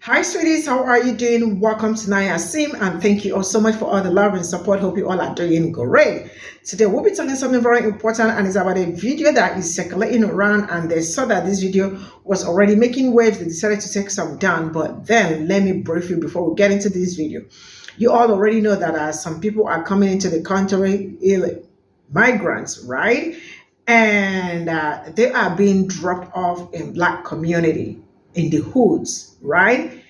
Hi, sweeties. How are you doing? Welcome to Naya Sim, and thank you all so much for all the love and support. Hope you all are doing great. Today, we'll be talking something very important, and it's about a video that is circulating around. And they saw that this video was already making waves. They decided to take some down. But then, let me brief you before we get into this video. You all already know that some people are coming into the country, migrants, right? And they are being dropped off in black community in the hoods, right?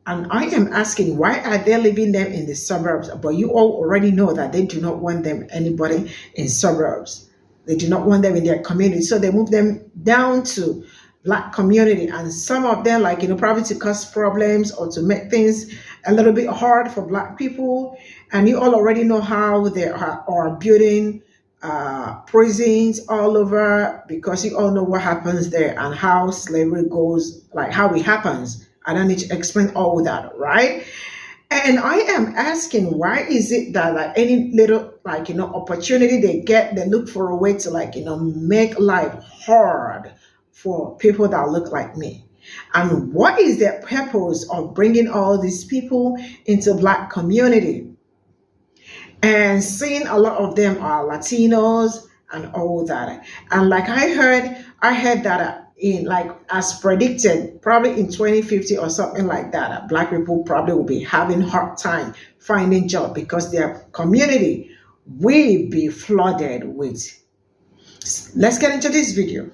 And I am asking, why are they leaving them in the suburbs? But you all already know that they do not want them, anybody in suburbs. They do not want them in their community. So they move them down to black community. And some of them, like, probably to cause problems or to make things a little bit hard for black people. And you all already know how they are building prisons all over, because you all know what happens there and how slavery goes, like how it happens. I don't need to explain all that, right? And I am asking, why is it that like any little opportunity they get, they look for a way to make life hard for people that look like me? And what is the purpose of bringing all these people into black community? And seeing a lot of them are Latinos and all that. And like I heard that in, like, as predicted, probably in 2050 or something like that, black people probably will be having hard time finding job because their community will be flooded with. Let's get into this video.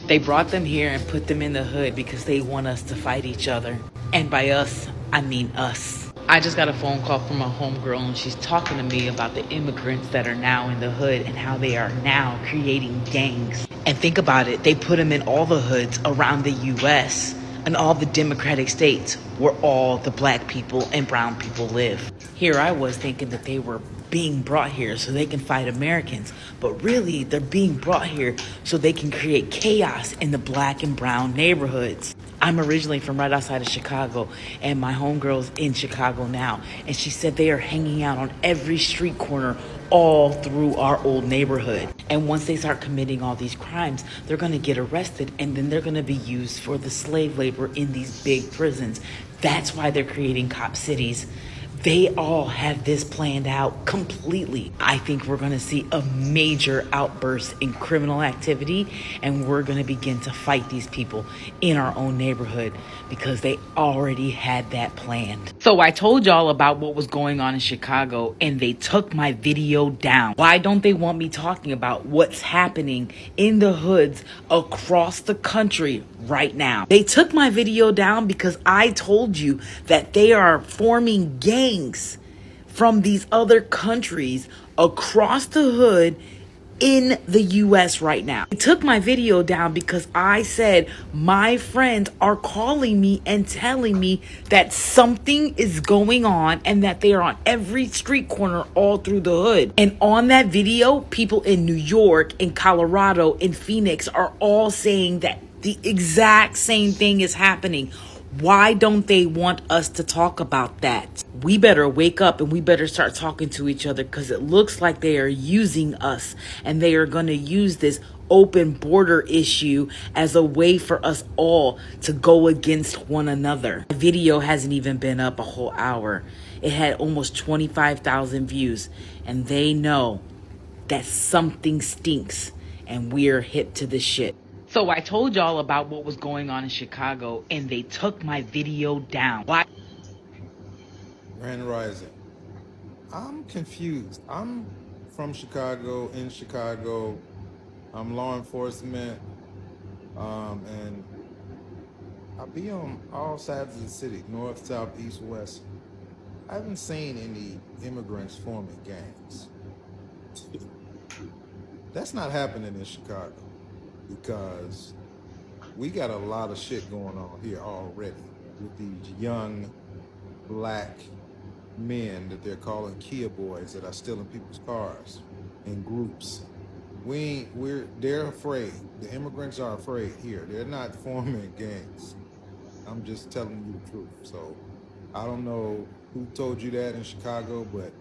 They brought them here and put them in the hood because they want us to fight each other. And by us, I mean us. I just got a phone call from a homegirl, and she's talking to me about the immigrants that are now in the hood and how they are now creating gangs. And think about it, they put them in all the hoods around the U.S. and all the democratic states where all the black people and brown people live. Here I was thinking that they were being brought here so they can fight Americans, but really they're being brought here so they can create chaos in the black and brown neighborhoods. I'm originally from right outside of Chicago, and my homegirl's in Chicago now, and she said they are hanging out on every street corner all through our old neighborhood. And once they start committing all these crimes, they're going to get arrested, and then they're going to be used for the slave labor in these big prisons. That's why they're creating cop cities. They all have this planned out completely. I think we're going to see a major outburst in criminal activity, and we're going to begin to fight these people in our own neighborhood because they already had that planned. So I told y'all about what was going on in Chicago, and they took my video down. Why don't they want me talking about what's happening in the hoods across the country right now? They took my video down because I told you that they are forming gangs from these other countries across the hood in the U.S. right now. They took my video down because I said my friends are calling me and telling me that something is going on and that they are on every street corner all through the hood. And on that video, people in New York, in Colorado, in Phoenix are all saying that the exact same thing is happening. Why don't they want us to talk about that? We better wake up and we better start talking to each other, because it looks like they are using us, and they are going to use this open border issue as a way for us all to go against one another. The video hasn't even been up a whole hour. It had almost 25,000 views, and they know that something stinks, and we're hip to this shit. So I told y'all about what was going on in Chicago, and they took my video down. Why? Grand Rising. I'm confused. I'm from Chicago, in Chicago. I'm law enforcement, and I be on all sides of the city, north, south, east, west. I haven't seen any immigrants forming gangs. That's not happening in Chicago, because we got a lot of shit going on here already with these young black men that they're calling Kia boys that are stealing people's cars in groups. They're afraid. The immigrants are afraid here. They're not forming gangs. I'm just telling you the truth. So I don't know who told you that in Chicago, but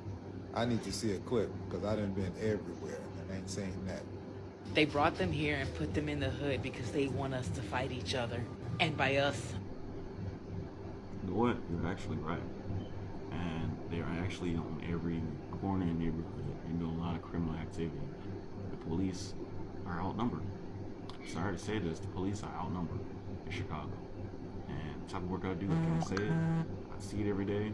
I need to see a clip, because I done been everywhere and I ain't saying that. They brought them here and put them in the hood because they want us to fight each other. And by us, You know what? You're actually right. And they're actually on every corner in the neighborhood. You know, a lot of criminal activity. The police are outnumbered. Sorry to say this, the police are outnumbered in Chicago. And the type of work I do, like I said, I see it every day.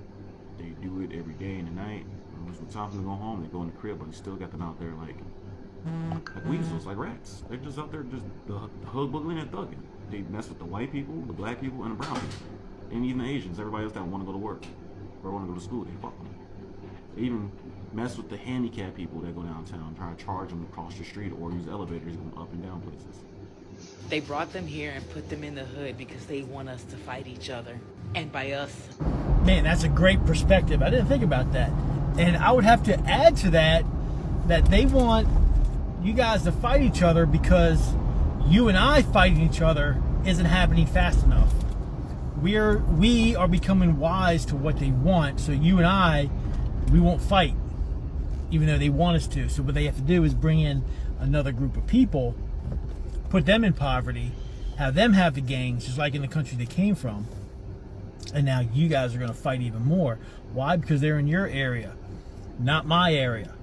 They do it every day and the night. And when it's time for them to go home, they go in the crib, but you still got them out there like weasels, like rats. They're just out there just the hood boogling and thugging. They mess with the white people, the black people, and the brown people. And even the Asians, everybody else that want to go to work or want to go to school, they fuck them. They even mess with the handicapped people that go downtown, try to charge them to cross the street or use elevators going up and down places. They brought them here and put them in the hood because they want us to fight each other. And by us, Man, that's a great perspective. I didn't think about that. And I would have to add to that they want you guys to fight each other because you and I fighting each other isn't happening fast enough. We are becoming wise to what they want, so you and I, we won't fight, even though they want us to. So what they have to do is bring in another group of people, put them in poverty, have them have the gangs, just like in the country they came from. And now you guys are going to fight even more. Why? Because they're in your area, not my area.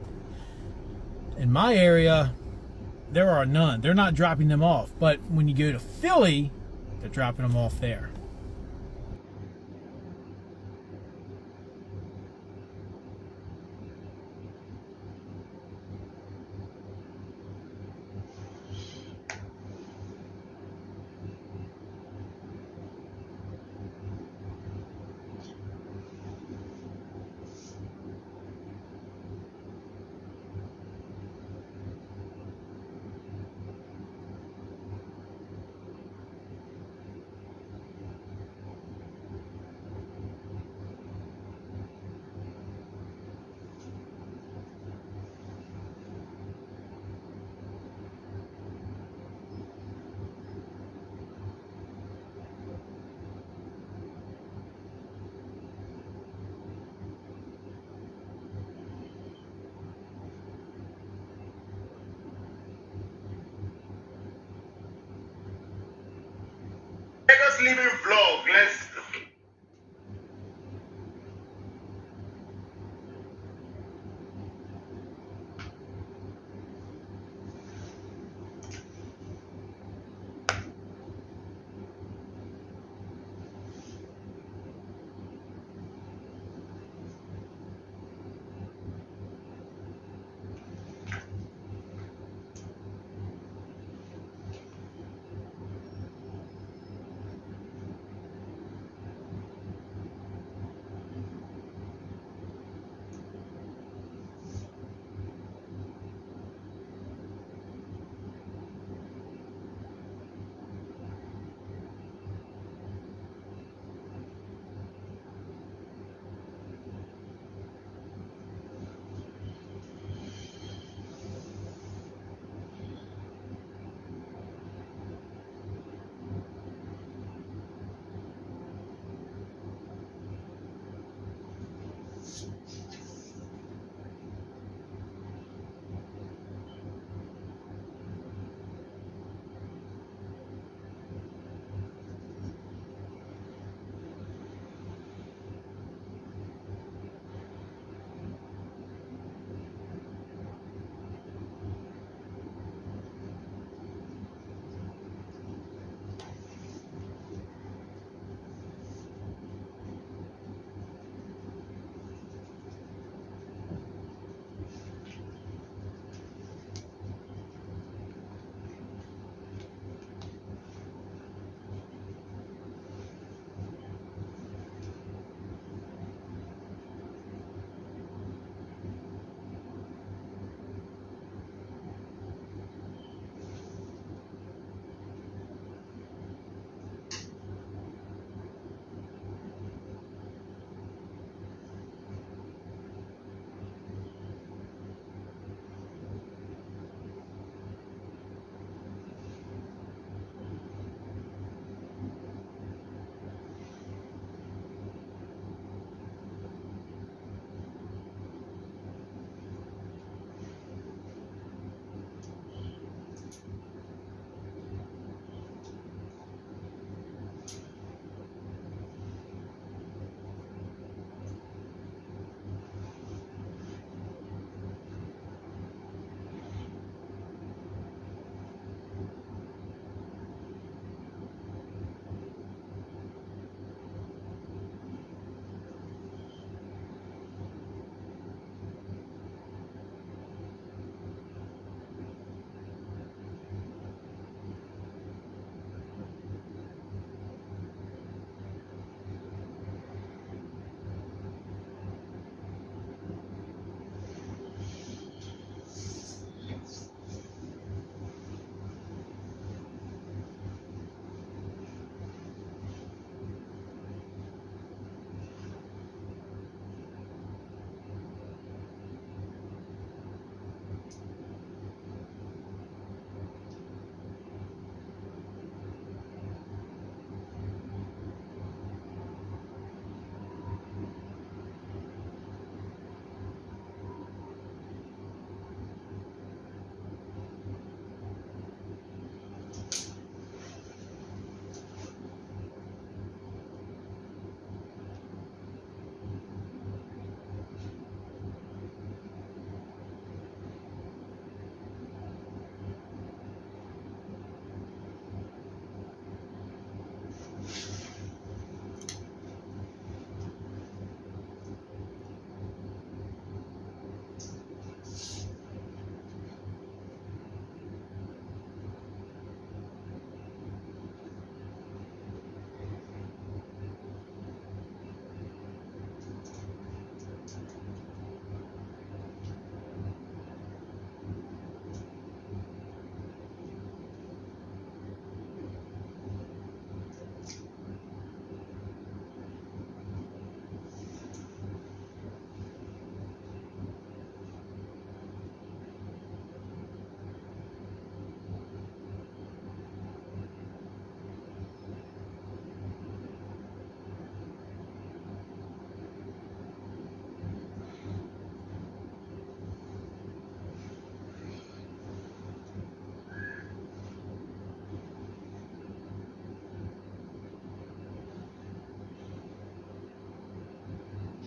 In my area, there are none. They're not dropping them off. But when you go to Philly, they're dropping them off there. Vegas living vlog. Let's.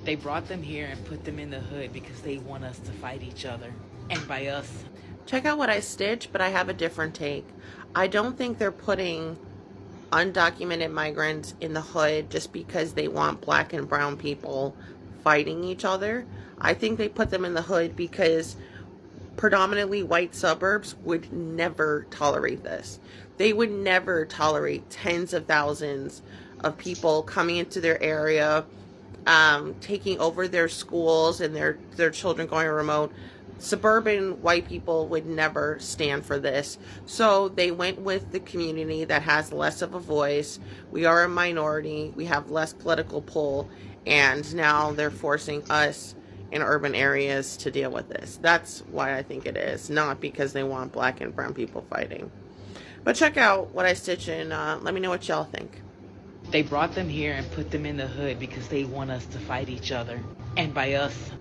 They brought them here and put them in the hood because they want us to fight each other. And by us, check out what I stitched, but I have a different take. I don't think they're putting undocumented migrants in the hood just because they want black and brown people fighting each other. I think they put them in the hood because predominantly white suburbs would never tolerate this. They would never tolerate tens of thousands of people coming into their area, taking over their schools and their children going remote. Suburban white people would never stand for this. So they went with the community that has less of a voice. We are a minority. We have less political pull. And now they're forcing us in urban areas to deal with this. That's why I think it is. Not because they want black and brown people fighting. But check out what I stitched in. Let me know what y'all think. they brought them here and put them in the hood because they want us to fight each other. And by us,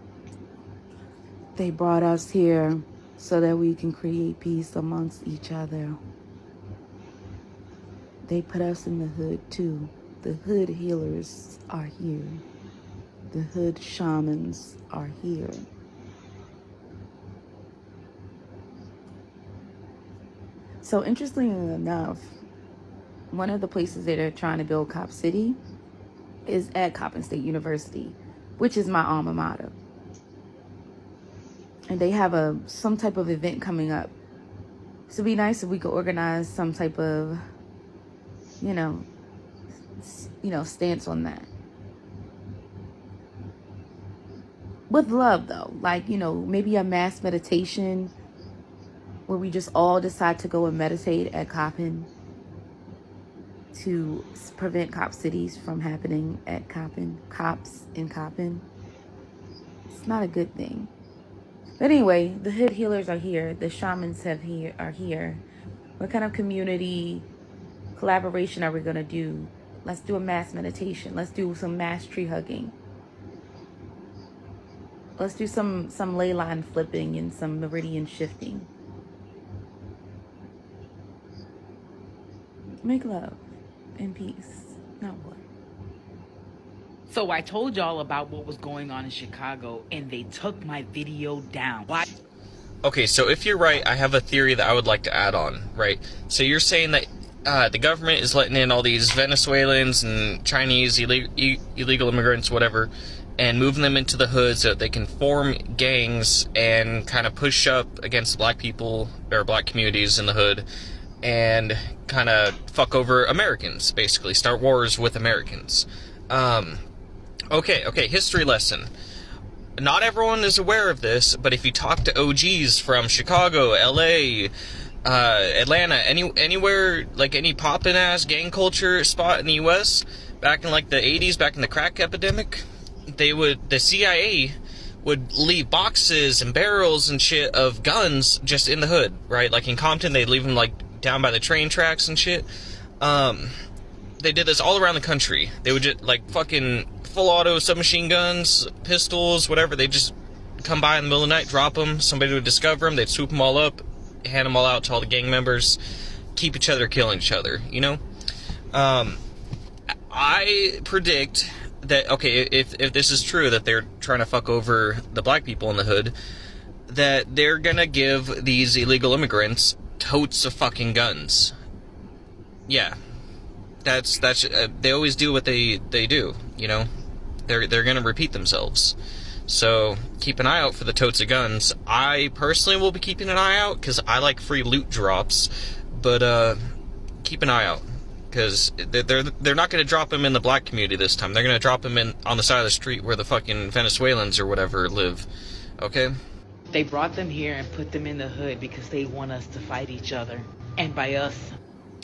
they brought us here so that we can create peace amongst each other. They put us in the hood too. The hood healers are here. The hood shamans are here. So interestingly enough, one of the places that are trying to build Cop City is at Coppin State University, which is my alma mater. And they have some type of event coming up. So it'd be nice if we could organize some type of, stance on that. With love, though. Like, maybe a mass meditation where we just all decide to go and meditate at Coppin to prevent cop cities from happening at Coppin. Cops in Coppin. It's not a good thing. But anyway, the hood healers are here. The shamans are here. What kind of community collaboration are we going to do? Let's do a mass meditation. Let's do some mass tree hugging. Let's do some ley line flipping and some meridian shifting. Make love and peace, not war. so I told y'all about what was going on in Chicago, and they took my video down. Why? Okay, so if you're right, I have a theory that I would like to add on, right? So you're saying that the government is letting in all these Venezuelans and Chinese illegal immigrants, whatever, and moving them into the hood so that they can form gangs and kind of push up against black people or black communities in the hood and kind of fuck over Americans, basically. Start wars with Americans. Okay, history lesson. Not everyone is aware of this, but if you talk to OGs from Chicago, LA, Atlanta, anywhere, like any poppin' ass gang culture spot in the US, back in like the 80s, back in the crack epidemic, the CIA would leave boxes and barrels and shit of guns just in the hood, right? Like in Compton, they'd leave them like down by the train tracks and shit. They did this all around the country. They would just like fucking full auto submachine guns, pistols, whatever. They just come by in the middle of the night, drop them. Somebody would discover them. They'd swoop them all up, hand them all out to all the gang members, keep each other killing each other, you know? I predict that, okay, if this is true, that they're trying to fuck over the black people in the hood, that they're gonna give these illegal immigrants totes of fucking guns. Yeah. That's they always do what they do, you know? They're gonna repeat themselves. So, keep an eye out for the totes of guns. I personally will be keeping an eye out, because I like free loot drops, but, keep an eye out. Because they're not going to drop them in the black community this time. They're going to drop them on the side of the street where the fucking Venezuelans or whatever live. Okay? They brought them here and put them in the hood because they want us to fight each other. And by us,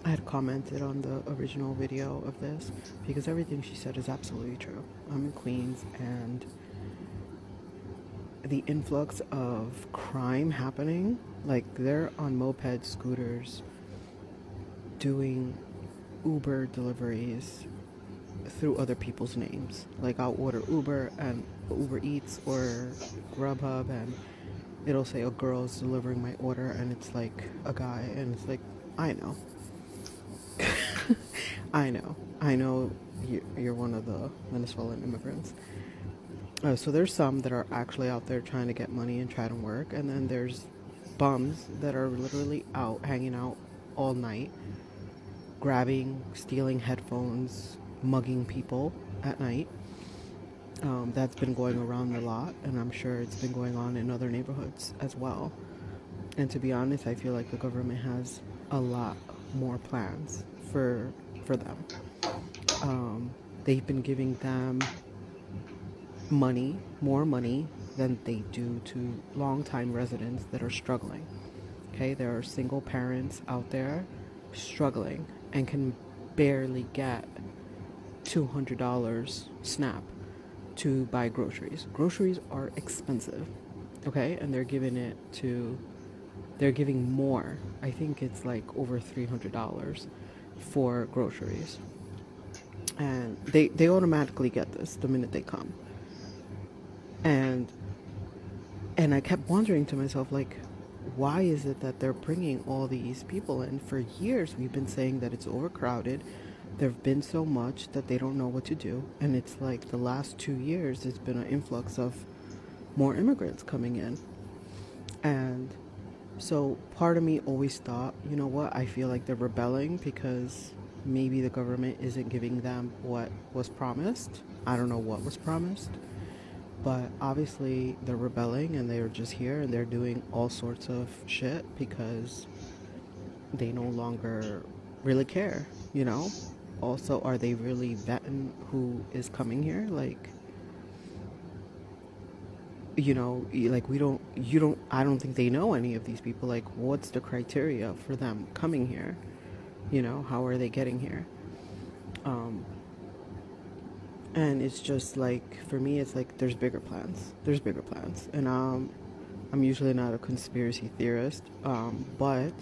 I had commented on the original video of this because everything she said is absolutely true. I'm in Queens, and the influx of crime happening, like they're on moped scooters doing Uber deliveries through other people's names. Like I'll order Uber and Uber Eats or Grubhub, and it'll say a girl's delivering my order, and it's like a guy, and it's like, I know. I know you're one of the Venezuelan immigrants. So there's some that are actually out there trying to get money and try to work, and then there's bums that are literally out hanging out all night, grabbing, stealing headphones, mugging people at night. That's been going around a lot, and I'm sure it's been going on in other neighborhoods as well. And to be honest, I feel like the government has a lot more plans for them. They've been giving them money, more money than they do to longtime residents that are struggling. Okay, there are single parents out there struggling and can barely get $200 SNAP to buy groceries. Groceries are expensive, okay, and they're giving more. I think it's like over $300 for groceries, and they automatically get this the minute they come. And I kept wondering to myself, like, why is it that they're bringing all these people in? For years we've been saying that it's overcrowded. There have been so much that they don't know what to do, and it's like the last 2 years there's been an influx of more immigrants coming in. And so part of me always thought, you know what, I feel like they're rebelling because maybe the government isn't giving them what was promised. I don't know what was promised, but obviously they're rebelling, and they're just here and they're doing all sorts of shit because they no longer really care, you know? Also, are they really vetting who is coming here? Like, you know, like I don't think they know any of these people. Like, what's the criteria for them coming here? You know, how are they getting here? And it's just like, for me, it's like there's bigger plans. And I'm usually not a conspiracy theorist, but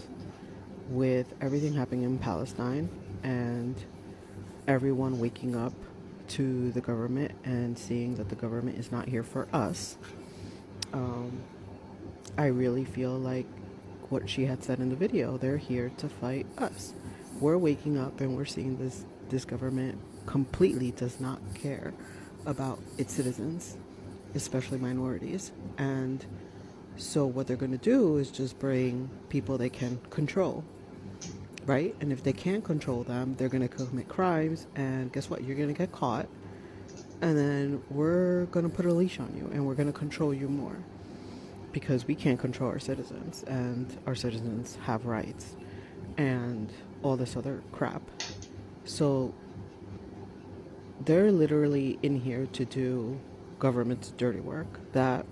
with everything happening in Palestine and everyone waking up to the government and seeing that the government is not here for us, I really feel like what she had said in the video, they're here to fight us. We're waking up and we're seeing this government completely does not care about its citizens, especially minorities. And so what they're going to do is just bring people they can control, right? And if they can't control them, they're going to commit crimes, and guess what? You're going to get caught, and then we're going to put a leash on you, and we're going to control you more, because we can't control our citizens, and our citizens have rights and all this other crap. So they're literally in here to do government's dirty work that,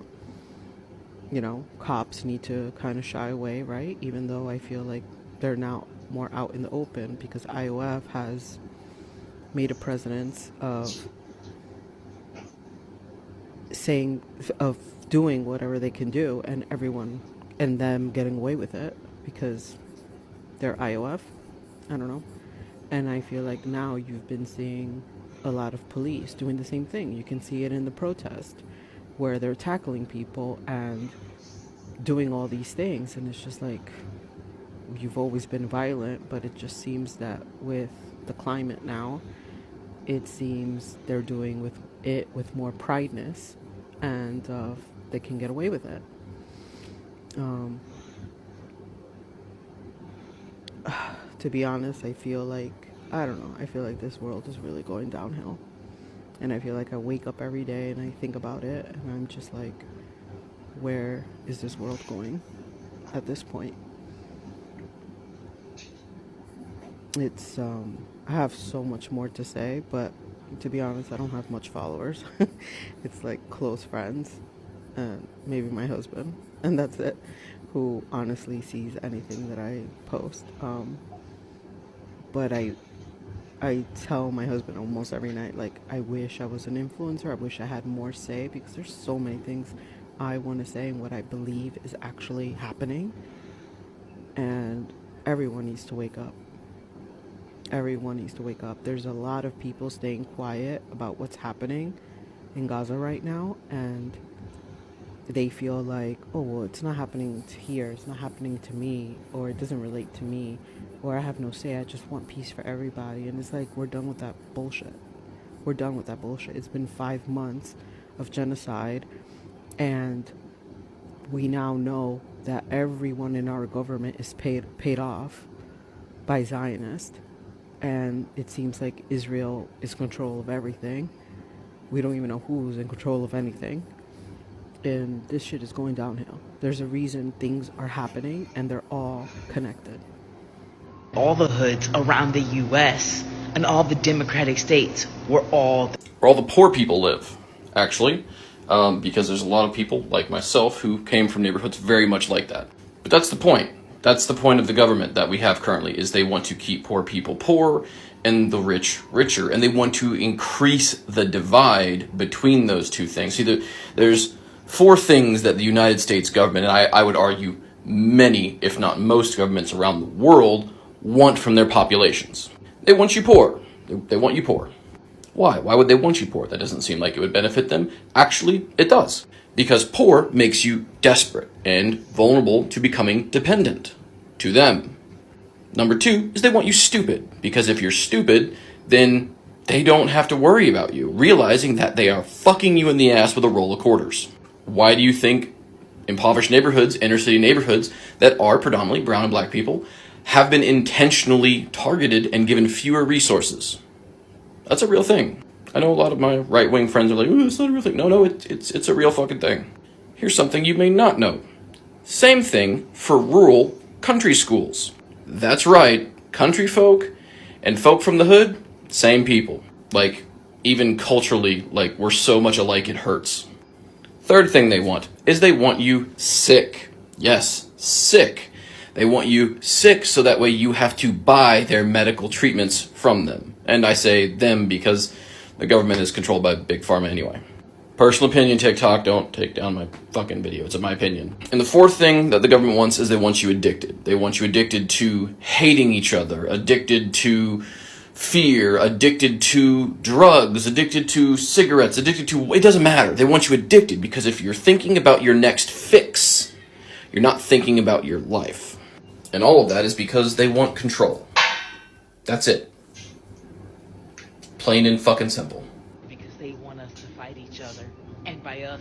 you know, cops need to kind of shy away, right? Even though I feel like they're now more out in the open, because IOF has made a presence of doing whatever they can do, and everyone and them getting away with it because they're IOF. I don't know. And I feel like now you've been seeing a lot of police doing the same thing. You can see it in the protest where they're tackling people and doing all these things, and it's just like, you've always been violent, but it just seems that with the climate now, it seems they're doing with more prideness, and they can get away with it. To be honest, I feel like, I don't know, I feel like this world is really going downhill. And I feel like I wake up every day and I think about it, and I'm just like, where is this world going at this point? It's, I have so much more to say, but to be honest, I don't have much followers. It's like close friends, and maybe my husband, and that's it, who honestly sees anything that I post. But I tell my husband almost every night, like, I wish I was an influencer. I wish I had more say, because there's so many things I want to say and what I believe is actually happening. And everyone needs to wake up. Everyone needs to wake up. There's a lot of people staying quiet about what's happening in Gaza right now, and they feel like, oh, well, it's not happening here, it's not happening to me, or it doesn't relate to me, or I have no say, I just want peace for everybody. And it's like, we're done with that bullshit. We're done with that bullshit. It's been 5 months of genocide. And we now know that everyone in our government is paid off by Zionists. And it seems like Israel is in control of everything. We don't even know who's in control of anything. And this shit is going downhill. There's a reason things are happening, and they're all connected. All the hoods around the U.S. and all the democratic states where all the poor people live, actually, because there's a lot of people like myself who came from neighborhoods very much like that. But that's the point. That's the point of the government that we have currently, is they want to keep poor people poor and the rich richer, and they want to increase the divide between those two things. See, there's 4 things that the United States government, and I would argue many, if not most governments around the world, want from their populations. They want you poor. They want you poor. Why? Why would they want you poor? That doesn't seem like it would benefit them. Actually, it does. Because poor makes you desperate and vulnerable to becoming dependent to them. Number 2 is they want you stupid. Because if you're stupid, then they don't have to worry about you, realizing that they are fucking you in the ass with a roll of quarters. Why do you think impoverished neighborhoods, inner city neighborhoods that are predominantly brown and black people, have been intentionally targeted and given fewer resources? That's a real thing. I know a lot of my right-wing friends are like, "Ooh, it's not a real thing." No, it's a real fucking thing. Here's something you may not know. Same thing for rural country schools. That's right, country folk and folk from the hood, same people. Like, even culturally, like, we're so much alike it hurts. Third thing they want is they want you sick. Yes, sick. They want you sick so that way you have to buy their medical treatments from them. And I say them because the government is controlled by Big Pharma anyway. Personal opinion, TikTok, don't take down my fucking video. It's my opinion. And the 4th thing that the government wants is they want you addicted. They want you addicted to hating each other, addicted to fear, addicted to drugs, addicted to cigarettes, addicted to... It doesn't matter. They want you addicted because if you're thinking about your next fix, you're not thinking about your life. And all of that is because they want control. That's it. Plain and fucking simple. because they want us to fight each other. And by us,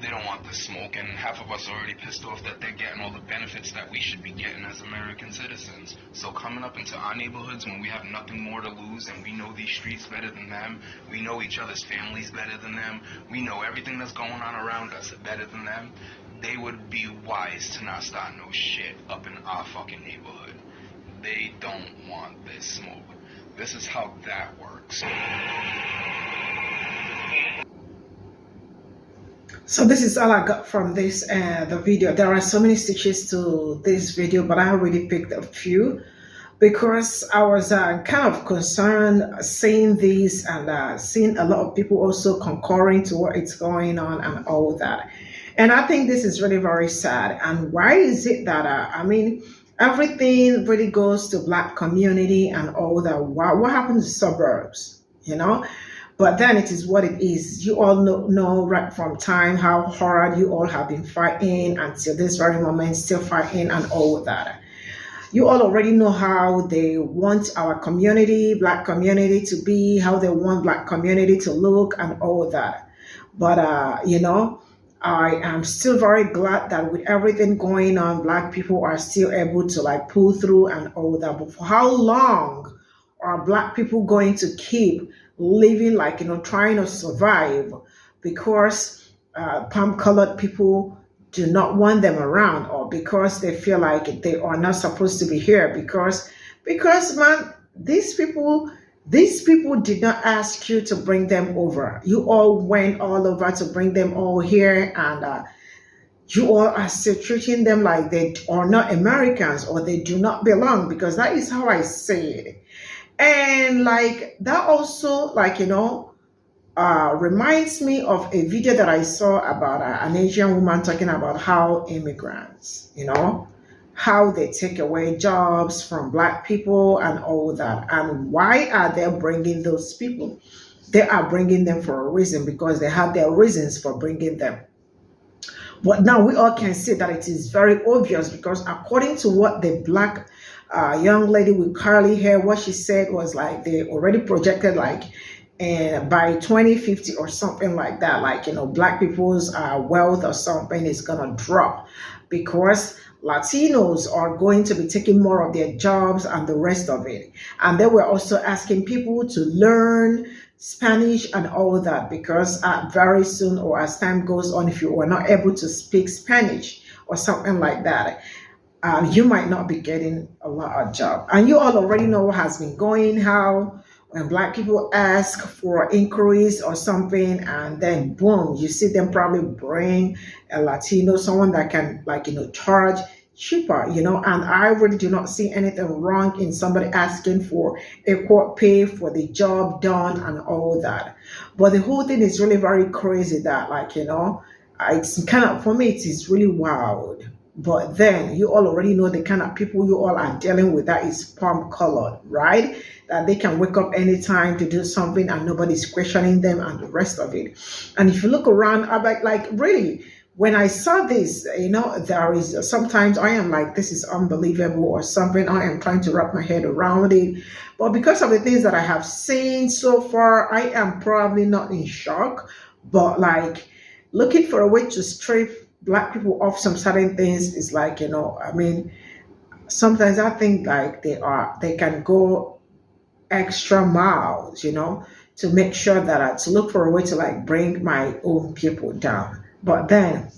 they don't want the smoke, and half of us are already pissed off that they're getting all the benefits that we should be getting as American citizens. So coming up into our neighborhoods when we have nothing more to lose and we know these streets better than them, we know each other's families better than them, we know everything that's going on around us better than them, they would be wise to not start no shit up in our fucking neighborhood. They don't want this smoke. This is how that works. So this is all I got from this the video. There are so many stitches to this video, but I already picked a few because I was kind of concerned seeing this and seeing a lot of people also concurring to what is going on and all that. And I think this is really very sad. And why is it that I mean, everything really goes to black community and all that? What happens to suburbs, you know? But then it is what it is. You all know right from time how hard you all have been fighting until this very moment, still fighting and all that. You all already know how they want our community, black community to be, how they want black community to look and all that. But, you know, I am still very glad that with everything going on, black people are still able to like pull through and all that. But for how long are black people going to keep living like, you know, trying to survive because palm-colored people do not want them around, or because they feel like they are not supposed to be here? Because man, these people did not ask you to bring them over. You all went all over to bring them all here, and you all are still treating them like they are not Americans or they do not belong, because that is how I say it. And like that also, like, you know, reminds me of a video that I saw about an Asian woman talking about how immigrants, you know, how they take away jobs from black people and all that. And why are they bringing those people? They are bringing them for a reason, because they have their reasons for bringing them. But now we all can see that it is very obvious, because according to what the black young lady with curly hair, what she said was like they already projected like and by 2050 or something like that, like, black people's wealth or something is gonna drop because Latinos are going to be taking more of their jobs and the rest of it. And then we're also asking people to learn Spanish and all that because very soon, or as time goes on, if you were not able to speak Spanish or something like that, you might not be getting a lot of job. And you all already know what has been going, how when black people ask for inquiries or something, and then boom, you see them probably bring a Latino, someone that can, like, charge cheaper, and I really do not see anything wrong in somebody asking for equal pay for the job done and all that. But the whole thing is really very crazy that, like, it's kind of, for me, it is really wild. But then you all already know the kind of people you all are dealing with, that is palm colored, right? That they can wake up anytime to do something and nobody's questioning them and the rest of it. And if you look around, I'm like really, when I saw this, there is sometimes I am like, this is unbelievable or something. I am trying to wrap my head around it. But because of the things that I have seen so far, I am probably not in shock, but like looking for a way to strip black people off some certain things is like, sometimes I think like they can go extra miles, to make sure that to look for a way to like bring my own people down. But then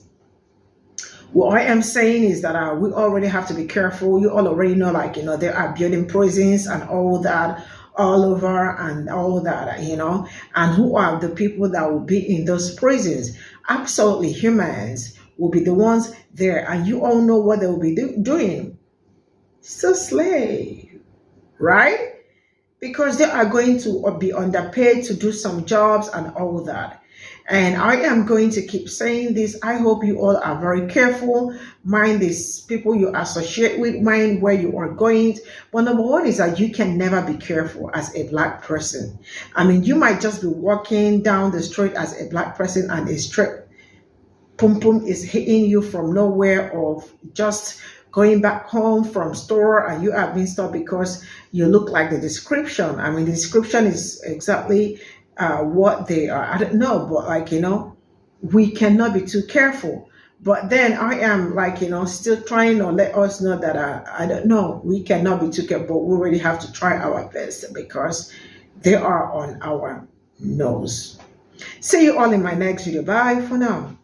what I am saying is that we already have to be careful. You all already know, like, there are building prisons and all that all over and all that, and who are the people that will be in those prisons? Absolutely, humans will be the ones there, and you all know what they will be doing. Still slave, right? Because they are going to be underpaid to do some jobs and all that. And I am going to keep saying this. I hope you all are very careful. Mind these people you associate with, mind where you are going. But number one is that you can never be careful as a black person. I mean, you might just be walking down the street as a black person and a straight pum pum is hitting you from nowhere, or just going back home from store and you have been stopped because you look like the description. I mean, the description is exactly what they are. I don't know, but like, we cannot be too careful. But then I am like, still trying to let us know that I don't know, we cannot be too careful, but we really have to try our best because they are on our nose. See you all in my next video. Bye for now.